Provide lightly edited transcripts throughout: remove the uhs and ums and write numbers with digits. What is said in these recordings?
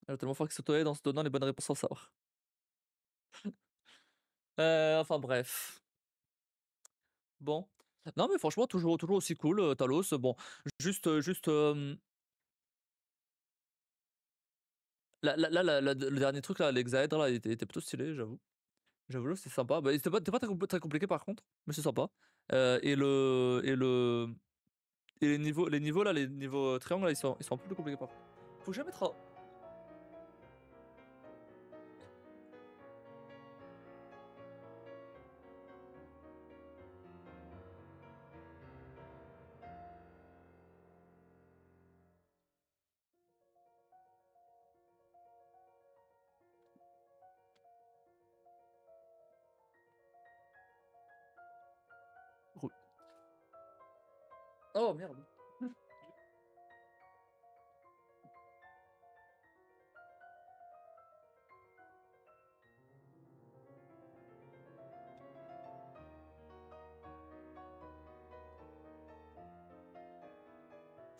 Elle est tellement fort qu'il s'auto-aide en se donnant les bonnes réponses sans savoir. Enfin bref. Bon. Non mais franchement toujours aussi cool, Talos. Bon, juste, le dernier truc là, l'hexaèdre là, il était plutôt stylé, j'avoue. J'avoue, c'est sympa. Bah, il était pas très compliqué par contre, mais c'est sympa. Et les niveaux là, les niveaux, triangles là, ils sont un peu plus compliqués par contre. Faut jamais trop. Cool. Oh merde!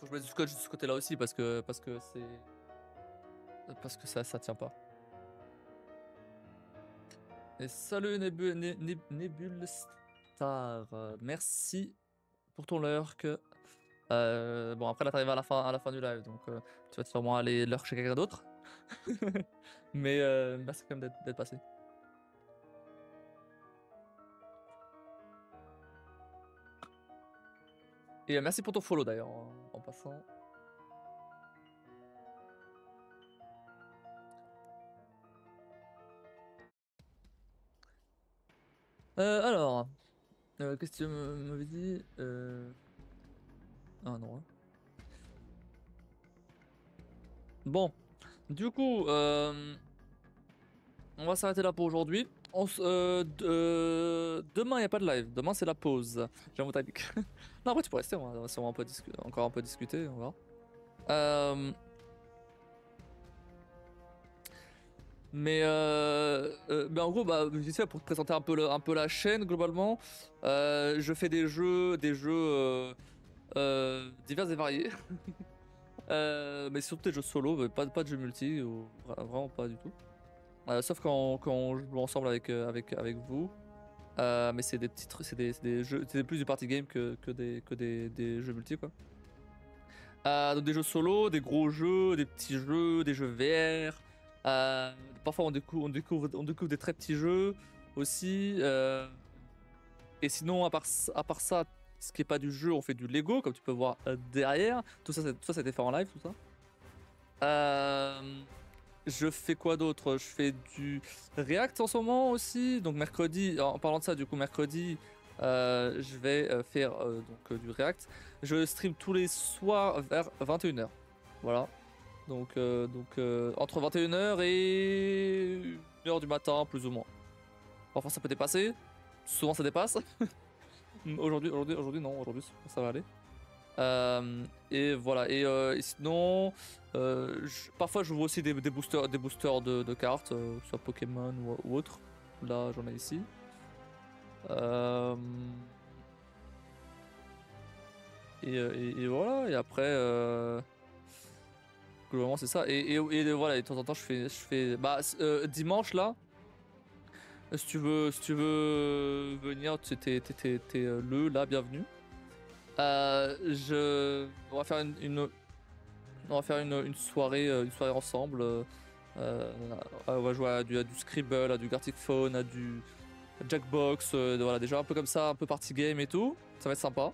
Faut que je mette du scotch de ce côté-là aussi parce que ça tient pas. Et salut Nebulstar, merci pour ton lurk. Bon après là t'arrives à la fin du live donc tu vas sûrement aller lurk chez quelqu'un d'autre. Mais merci quand même d'être passé. Et merci pour ton follow d'ailleurs en passant. Alors, qu'est-ce que tu m'avais dit? Ah non. Hein. Bon, du coup, on va s'arrêter là pour aujourd'hui. Demain, il n'y a pas de live. Demain, c'est la pause. J'ai un mot tactique. Non, après, tu peux rester. On va sûrement encore un peu discuter. On verra. Euh, mais en gros, bah, vite fait, pour te présenter un peu la chaîne, globalement, je fais des jeux divers et variés. Mais surtout des jeux solo, mais pas de jeux multi, ou vraiment pas du tout. Sauf quand on joue ensemble avec vous. Mais c'est des petits trucs, c'est des jeux, c'est plus du party game que des jeux multi quoi. Donc des jeux solo, des gros jeux, des petits jeux, des jeux VR. Parfois on découvre des très petits jeux aussi. Et sinon à part ça, ce qui est pas du jeu, on fait du Lego comme tu peux voir derrière. Tout ça, ça a été fait en live tout ça. Je fais quoi d'autre? Je fais du React en ce moment aussi. Donc mercredi, en parlant de ça, du coup mercredi, je vais faire du React. Je stream tous les soirs vers 21h. Voilà. Donc, entre 21h et 1h du matin, plus ou moins. Parfois ça peut dépasser. Souvent ça dépasse. Aujourd'hui non. Aujourd'hui ça va aller. Et voilà. Et sinon, parfois je vois aussi des boosters de cartes, que ce soit Pokémon ou autre. Là, j'en ai ici. Euh, et voilà. Et après, globalement, c'est ça. Et voilà. Et de temps en temps, je fais. Bah, dimanche là, si tu veux venir, t'es là, bienvenue. On va faire une soirée ensemble. On va jouer à du Scribble, à du Gartic Phone, à du Jackbox, voilà, déjà un peu comme ça, un peu party game et tout. Ça va être sympa.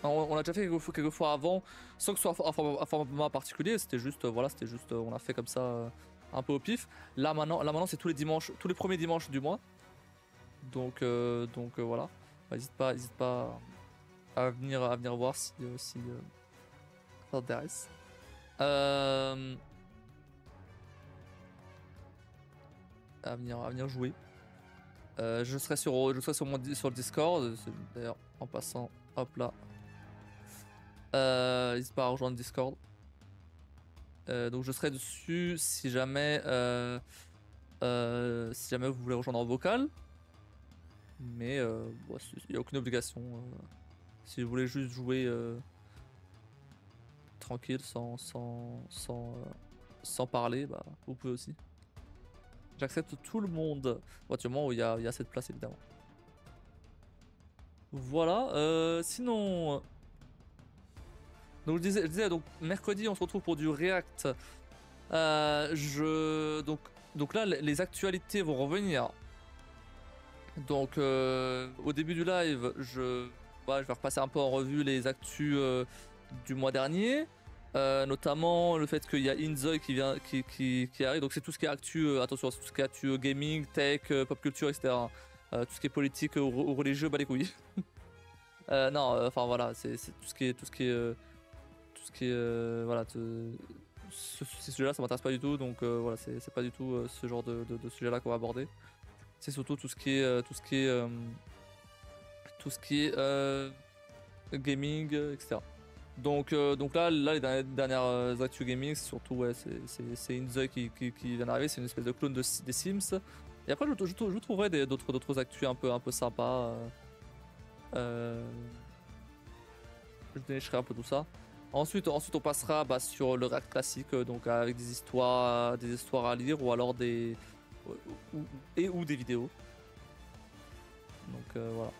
On l'a déjà fait quelques fois avant, sans que ce soit un format particulier. C'était juste, on l'a fait comme ça, un peu au pif. Là maintenant, c'est tous les dimanches, tous les premiers dimanches du mois. Donc, voilà. Bah, hésite pas à venir voir si ça t'intéresse. Euh, à venir jouer. Je serai sur le Discord. D'ailleurs, en passant, hop là. N'hésite pas à rejoindre Discord. Donc je serai dessus si jamais vous voulez rejoindre en vocal. Mais bon, il n'y a aucune obligation. Si vous voulez juste jouer tranquille, sans sans parler, bah vous pouvez aussi. J'accepte tout le monde. Bon, du moment où il y a cette place évidemment. Voilà, sinon... Donc je disais, donc mercredi on se retrouve pour du React. Donc là les actualités vont revenir. Donc au début du live, je vais repasser un peu en revue les actus du mois dernier. Notamment le fait qu'il y a Inzoi qui arrive. Donc c'est tout ce qui est actu, attention, c'est tout ce qui est actu gaming, tech, pop culture, etc. Tout ce qui est politique ou religieux, bah les couilles. Non, enfin voilà, c'est tout ce qui est voilà, ces sujets-là, ça m'intéresse pas du tout. Donc voilà, c'est pas du tout ce genre de sujet-là qu'on va aborder. C'est surtout tout ce qui est gaming, etc. Donc là les dernières actus gaming, c'est surtout ouais, c'est Inzoi qui vient d'arriver, c'est une espèce de clone des Sims. Et après je trouverai d'autres actus un peu sympas. Je dénicherai un peu tout ça. Ensuite on passera sur le React classique, donc avec des histoires à lire ou alors ou des vidéos. Donc voilà.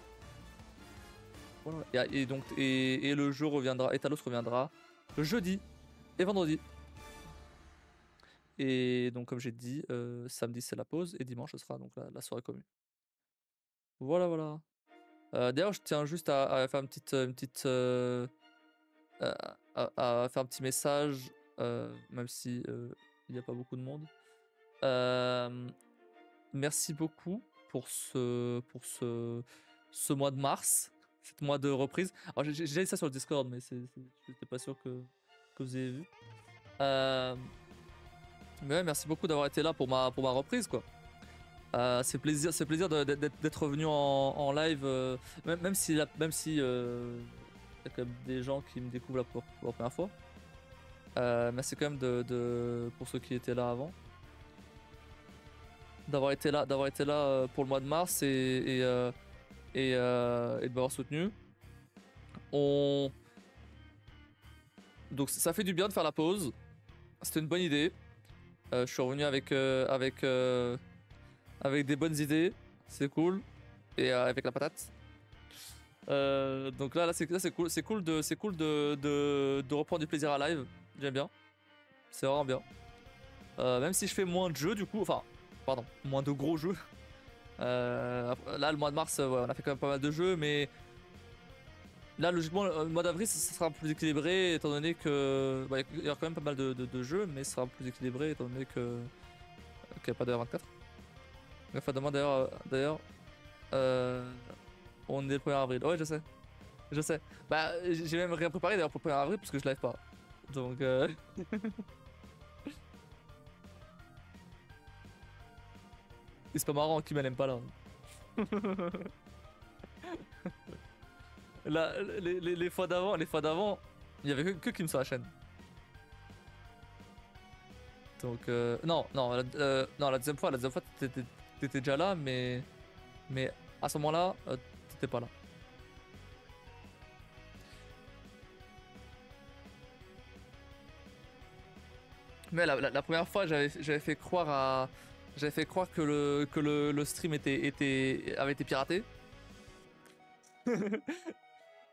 Voilà. Et le jeu reviendra, et Talos reviendra le jeudi et vendredi. Et donc comme j'ai dit, samedi c'est la pause et dimanche ce sera donc la soirée commune. Voilà voilà. D'ailleurs je tiens juste à faire à faire un petit message, même si il n'y a pas beaucoup de monde. Merci beaucoup pour ce mois de mars, cette mois de reprise. Alors j'ai dit ça sur le Discord, mais j'étais pas sûr que vous avez vu. Mais ouais, merci beaucoup d'avoir été là pour ma reprise quoi. C'est plaisir d'être revenu en live, même si y a quand même des gens qui me découvrent pour la première fois. Merci quand même pour ceux qui étaient là avant. D'avoir été là pour le mois de mars et de m'avoir soutenu. Donc ça fait du bien de faire la pause. C'était une bonne idée. Je suis revenu avec des bonnes idées. C'est cool. Et avec la patate. Donc là c'est cool. C'est cool de reprendre du plaisir à live. J'aime bien. C'est vraiment bien. Même si je fais moins de jeux du coup. Enfin, pardon, moins de gros jeux. Là le mois de mars, ouais, on a fait quand même pas mal de jeux, mais là logiquement le mois d'avril ça sera plus équilibré étant donné que il y a quand même pas mal de jeux, mais ça sera plus équilibré étant donné qu'il n'y a pas de R24. Enfin demain d'ailleurs on est le 1er avril. Ouais je sais. Bah j'ai même rien préparé d'ailleurs pour le 1er avril parce que je live pas. Donc et c'est pas marrant qui m'aime pas là. Là, les fois d'avant, il y avait que Kim sur la chaîne. Donc non, la deuxième fois t'étais déjà là, mais à ce moment-là, t'étais pas là. Mais la première fois, j'avais fait croire que le stream avait été piraté.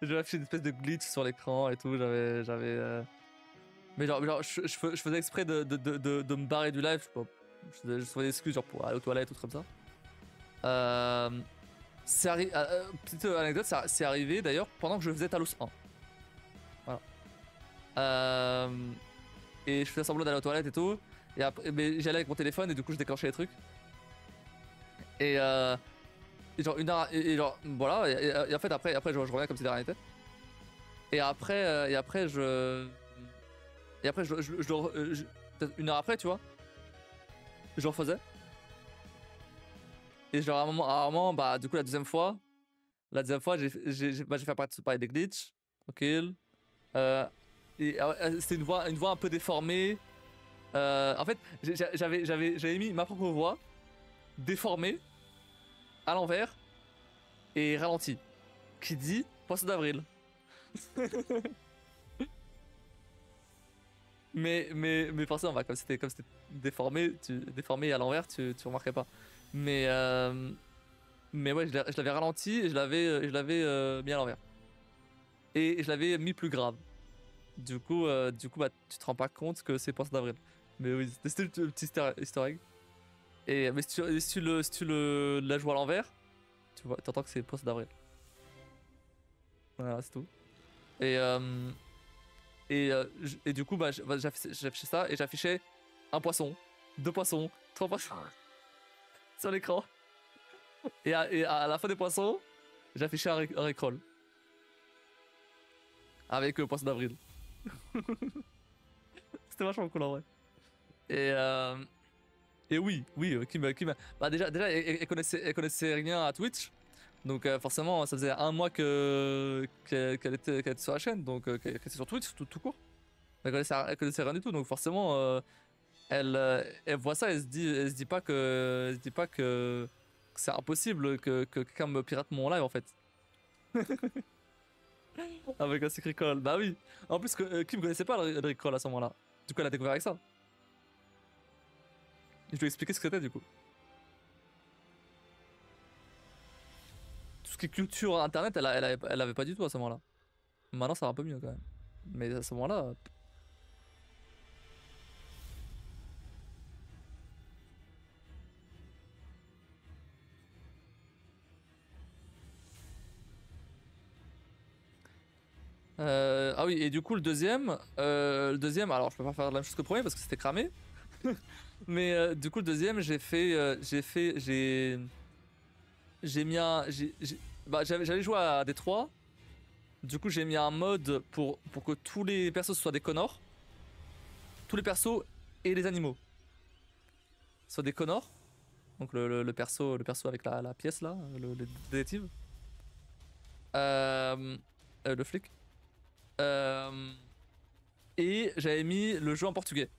J'avais fait une espèce de glitch sur l'écran et tout. Mais genre je faisais exprès de me barrer du live. Je trouvais des excuses genre pour aller aux toilettes ou tout comme ça. Petite anecdote, c'est arrivé d'ailleurs pendant que je faisais Talos 1. Voilà. Et je faisais semblant d'aller aux toilettes et tout. Et après, mais j'allais avec mon téléphone et du coup je déclenchais les trucs. Et genre une heure, et genre voilà. Et en fait après je reviens comme si de rien n'était. Et après peut-être une heure après, tu vois, je refaisais. Et genre à un moment, bah du coup la deuxième fois, j'ai fait pareil des glitches, ok. C'était une voix un peu déformée. En fait, j'avais mis ma propre voix déformée à l'envers et ralentie, qui dit Poisson d'avril. Mais forcément, bah, comme c'était déformé à l'envers, tu remarquais pas. Mais, euh, mais ouais, je l'avais ralenti et je l'avais mis à l'envers. Et je l'avais mis plus grave. Du coup bah, tu te rends pas compte que c'est Poisson d'avril. Mais oui, c'était le petit easter egg. Mais si tu la joues à l'envers, tu vois, t'entends que c'est Poisson d'avril. Voilà, c'est tout. Et, euh, et du coup, bah, j'affichais ça et j'affichais un poisson, deux poissons, trois poissons sur l'écran. Et à la fin des poissons, j'affichais un Rickroll avec Poisson d'avril. C'était vachement cool en vrai. Et, euh, et oui, bah déjà elle connaissait rien à Twitch. Donc forcément, ça faisait un mois qu'elle était sur la chaîne, donc qu'elle était sur Twitch tout court. Elle connaissait rien du tout, donc forcément, elle voit ça, elle se dit pas que c'est impossible que quelqu'un me pirate mon live en fait. Avec un secret call, bah oui. En plus, Kim connaissait pas le Rick Call à ce moment-là. Du coup, elle a découvert avec ça. Je lui ai expliqué ce que c'était du coup. Tout ce qui est culture internet, elle avait pas du tout à ce moment-là. Maintenant, ça va un peu mieux quand même. Mais à ce moment-là. Ah oui, et du coup, le deuxième, alors je peux pas faire la même chose que le premier parce que c'était cramé. Mais du coup, le deuxième, j'ai mis un, bah, j'avais joué à Détroit. Du coup, j'ai mis un mode pour que tous les persos soient des Connors. Tous les persos et les animaux soient des Connors. Donc le perso avec la pièce là, le détective. Euh, le flic. Euh, et j'avais mis le jeu en portugais.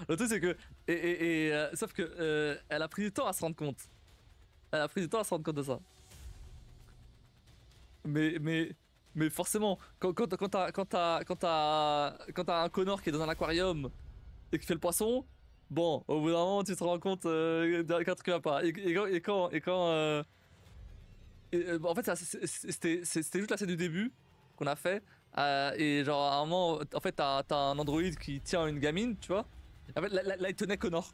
Le truc c'est que sauf que elle a pris du temps à se rendre compte. Elle a pris du temps à se rendre compte de ça. Mais mais mais forcément quand t'as un Connor qui est dans un aquarium et qui fait le poisson, bon au bout d'un moment tu te rends compte qu'un truc va pas. En fait c'était juste la scène du début qu'on a fait et genre à un moment en fait t'as un androïde qui tient une gamine tu vois. En fait là il tenait Connor.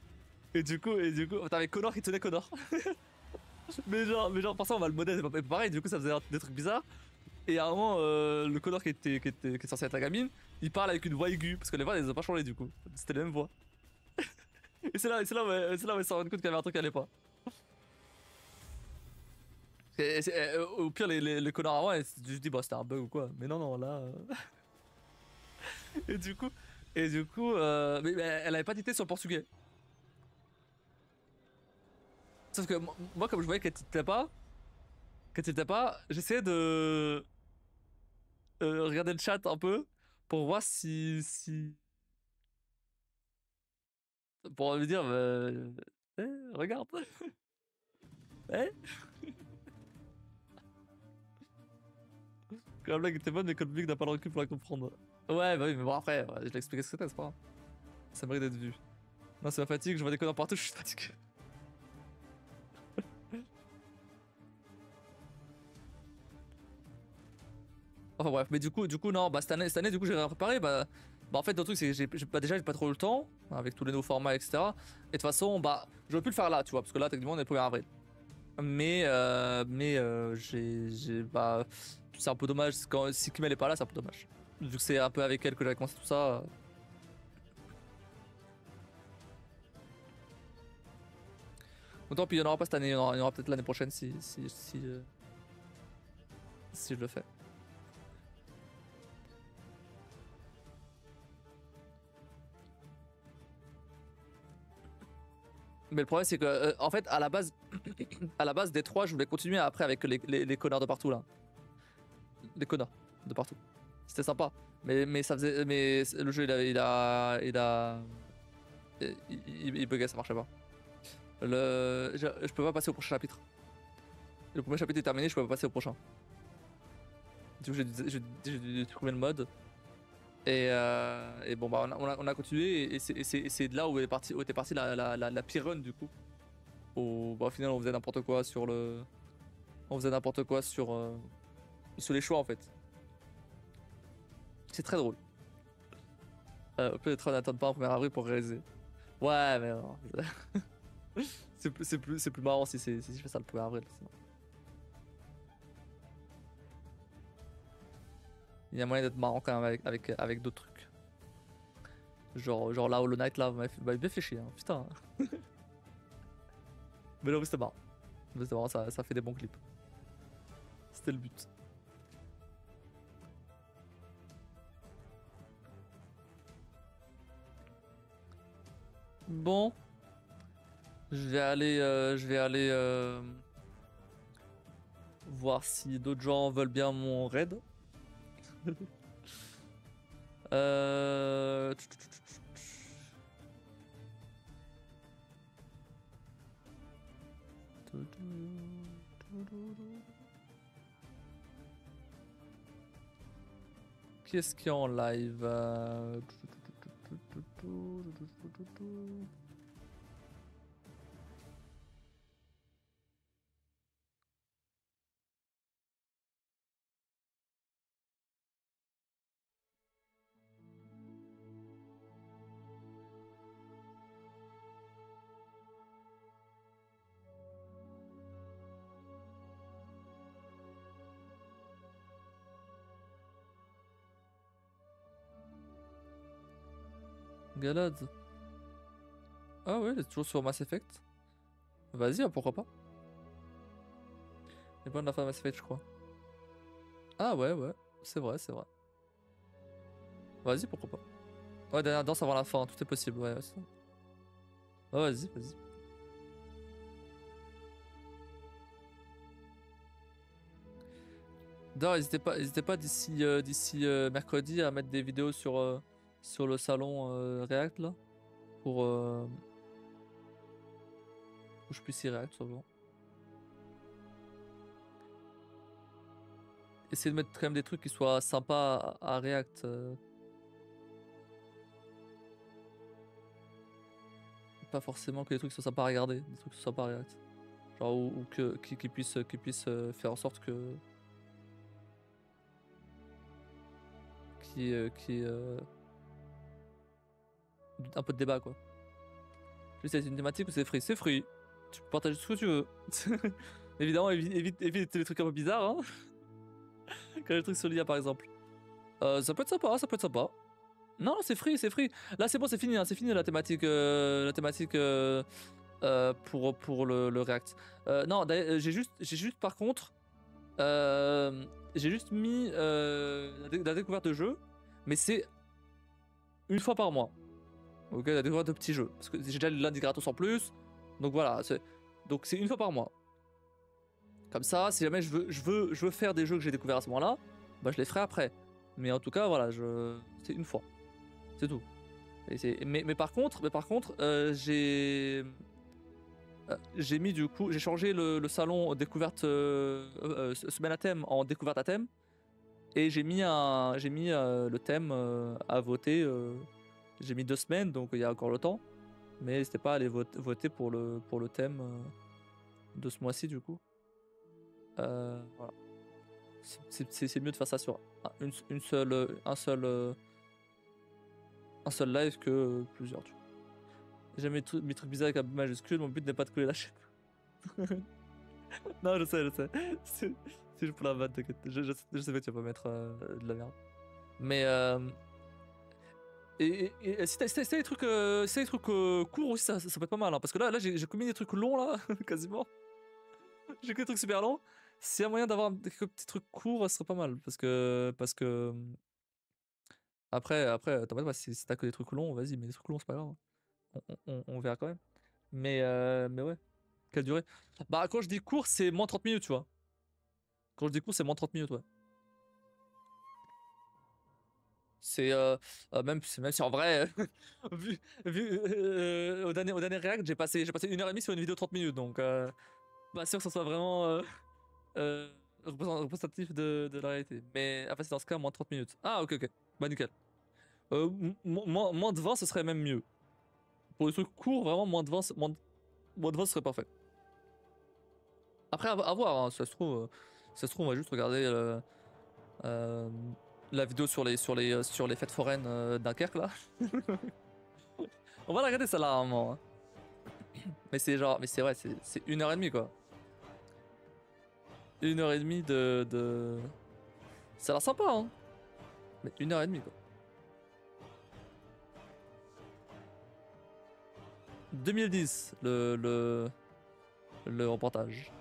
Et du coup, t'avais Connor qui tenait Connor. Mais genre, forcément, bah, le modèle c'est pas pareil, du coup, ça faisait des trucs bizarres. Et à un moment, le Connor qui est censé être la gamine, il parle avec une voix aiguë, parce que les voix, elles ont pas changé du coup. C'était la même voix. Et c'est là où elle s'est rendu compte qu'il y avait un truc qui allait pas. Au pire, les connards avant, elles se disent, bah, c'était un bug ou quoi. Mais non, non, là. Et du coup, mais elle avait pas tité sur le portugais. Sauf que moi, comme je voyais qu'elle tiltait pas, j'essayais de regarder le chat un peu pour voir pour lui dire, regarde, eh, que la blague était bonne, mais que le public n'a pas le recul pour la comprendre. Ouais, bah oui, mais bon, après, ouais, je l'ai expliqué ce que c'était, c'est pas grave. Ça mérite d'être vu. Non, c'est ma fatigue, je vois des connards partout, je suis fatigué. Enfin bref, mais du coup, non, bah cette année, du coup, j'ai rien préparé, en fait, le truc, c'est que déjà, j'ai pas trop eu le temps, avec tous les nouveaux formats, etc. Et de toute façon, bah, j'aurais pu le faire là, tu vois, parce que là, techniquement, on est le 1er avril. Bah, c'est un peu dommage, si Kim elle est pas là, c'est un peu dommage. Vu que c'est un peu avec elle que j'avais commencé tout ça. Autant, puis il y en aura pas cette année, il y en aura peut-être l'année prochaine si je le fais. Mais le problème, c'est que, en fait, à la base des trois, je voulais continuer après avec les connards de partout là. Les connards de partout. C'était sympa. Mais ça faisait. Mais le jeu, il buguait, ça marchait pas. Je peux pas passer au prochain chapitre. Le premier chapitre est terminé, je peux pas passer au prochain. Du coup, j'ai dû trouver le mode. Et bon, bah, on a continué. Et c'est de là où était partie la pire run, du coup. Bah, au final, on faisait n'importe quoi sur le. On faisait n'importe quoi sur les choix, en fait. C'est très drôle. Peut-être n'attendre pas un 1er avril pour réaliser. Ouais, mais non. C'est plus marrant si je fais ça le 1er avril. Sinon. Il y a moyen d'être marrant quand même avec d'autres trucs. Genre là, Hollow Knight, là, m'a bien fait chier, hein, putain. Mais non, c'était marrant. C'était marrant, ça fait des bons clips. C'était le but. Bon. Je vais aller voir si d'autres gens veulent bien mon raid. euh... Qu'est-ce qu'il y a en live? Galad. Ah ouais, il est toujours sur Mass Effect. Vas-y, hein, pourquoi pas. Il est pas de la fin de Mass Effect, je crois. Ah ouais, ouais, c'est vrai, c'est vrai. Vas-y, pourquoi pas. Ouais, dernière danse avant la fin, tout est possible, ouais. Ouais, vas-y, vas-y. D'ailleurs, n'hésitez pas d'ici mercredi à mettre des vidéos sur le salon React là. Pour que je puisse y React, sûrement. Essayez de mettre quand même des trucs qui soient sympas à React. Pas forcément que des trucs qui soient sympas à regarder, des trucs qui soient sympas à React. Genre, ou qui puissent faire en sorte que. Qui un peu de débat quoi. Juste c'est une thématique ou c'est free? C'est free. Tu peux partager ce que tu veux. Évidemment, évite les trucs un peu bizarres, hein. Quand les trucs sur l'IA par exemple. Ça peut être sympa, ça peut être sympa. Non, c'est free, c'est free. Là, c'est bon, c'est fini, hein, c'est fini la thématique, pour le React. Non, j'ai juste par contre, j'ai juste mis la découverte de jeu, mais c'est une fois par mois. Ok, la découverte de petits jeux. Parce que j'ai déjà lundi gratos en plus. Donc voilà, donc c'est une fois par mois. Comme ça, si jamais je veux faire des jeux que j'ai découverts à ce moment-là, bah je les ferai après. Mais en tout cas, voilà, c'est une fois. C'est tout. Mais par contre, j'ai mis du coup, j'ai changé le salon découverte semaine à thème en découverte à thème. Et j'ai mis le thème à voter. J'ai mis 2 semaines, donc il y a encore le temps. Mais n'hésitez pas à aller voter pour le thème de ce mois-ci du coup. Voilà. C'est mieux de faire ça sur un seul live que plusieurs. Tu vois. J'ai mis trucs bizarres avec un B majuscule, mon but n'est pas de coller la chaîne. Non, je sais. C'est juste pour la vanne, t'inquiète. Je sais que tu vas pas mettre de la merde. Mais et si t'as des trucs, courts aussi, ça peut être pas mal. Hein, parce que là j'ai commis des trucs longs là, quasiment. J'ai que des trucs super longs. S'il y a moyen d'avoir quelques petits trucs courts, ce serait pas mal. Parce que après t'embête pas, si t'as que des trucs longs, vas-y, mais les trucs longs, c'est pas grave. On verra quand même. Mais ouais, quelle durée? Bah, quand je dis court, c'est moins 30 minutes, tu vois. Quand je dis court, c'est moins 30 minutes, ouais. C'est même si en vrai, au dernier React, j'ai passé 1h30 sur une vidéo 30 minutes, donc pas sûr que ça soit vraiment. représentatif de la réalité. Mais enfin, c'est dans ce cas, moins de 30 minutes. Ah, ok, ok. Bah, nickel. Moins de 20, ce serait même mieux. Pour les trucs courts, vraiment, moins de 20, moins de 20 ce serait parfait. Après, à voir, hein, ça se trouve, on va juste regarder la vidéo sur les fêtes foraines Dunkerque, là. On va la regarder, celle-là, à un moment. Hein. Mais c'est genre, mais c'est vrai, c'est 1h30, quoi. 1h30 de... Ça a l'air sympa, hein. Mais 1h30, quoi. 2010, le reportage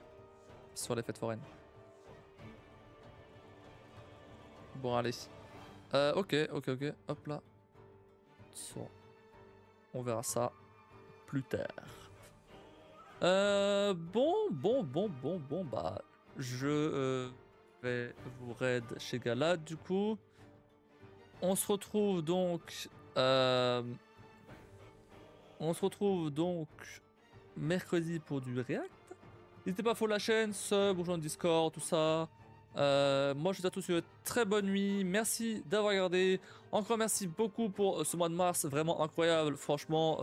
sur les fêtes foraines. Bon, allez. Ok. Hop là. Bon. On verra ça plus tard. Bon, bah, je vais vous raid chez Galad du coup. On se retrouve donc mercredi pour du React. N'hésitez pas à follow la chaîne, sub, rejoindre Discord, tout ça. Moi je vous souhaite à tous une très bonne nuit. Merci d'avoir regardé. Encore merci beaucoup pour ce mois de mars, vraiment incroyable. Franchement,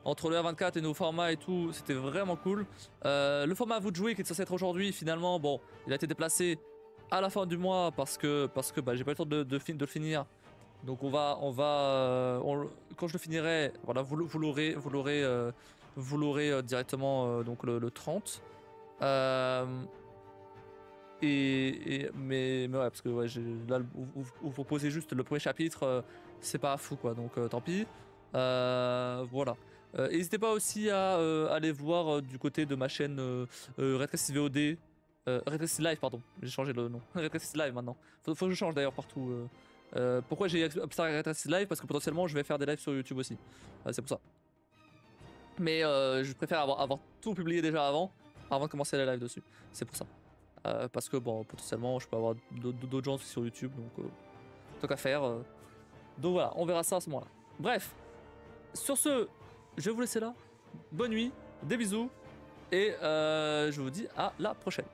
entre le R24 et nos formats et tout, c'était vraiment cool. Le format à vous de jouer qui est censé être aujourd'hui, finalement, bon, il a été déplacé à la fin du mois parce que bah, j'ai pas eu le temps de le finir. Donc quand je le finirai, voilà, vous l'aurez directement donc le 30. Mais ouais, parce que ouais, là vous proposez juste le premier chapitre, c'est pas fou quoi, donc tant pis. Voilà. N'hésitez pas aussi à aller voir du côté de ma chaîne Retracid VOD. Retracid Live, pardon, j'ai changé le nom. Retracid Live maintenant. Faut que je change d'ailleurs partout. Pourquoi j'ai obstaré Retracid Live? Parce que potentiellement je vais faire des lives sur YouTube aussi. C'est pour ça. Mais je préfère avoir tout publié déjà avant de commencer les lives dessus. C'est pour ça. Parce que bon, potentiellement je peux avoir d'autres gens sur YouTube, donc tant qu'à faire. Donc voilà, on verra ça à ce moment-là. Bref, sur ce, je vais vous laisser là. Bonne nuit, des bisous, et je vous dis à la prochaine.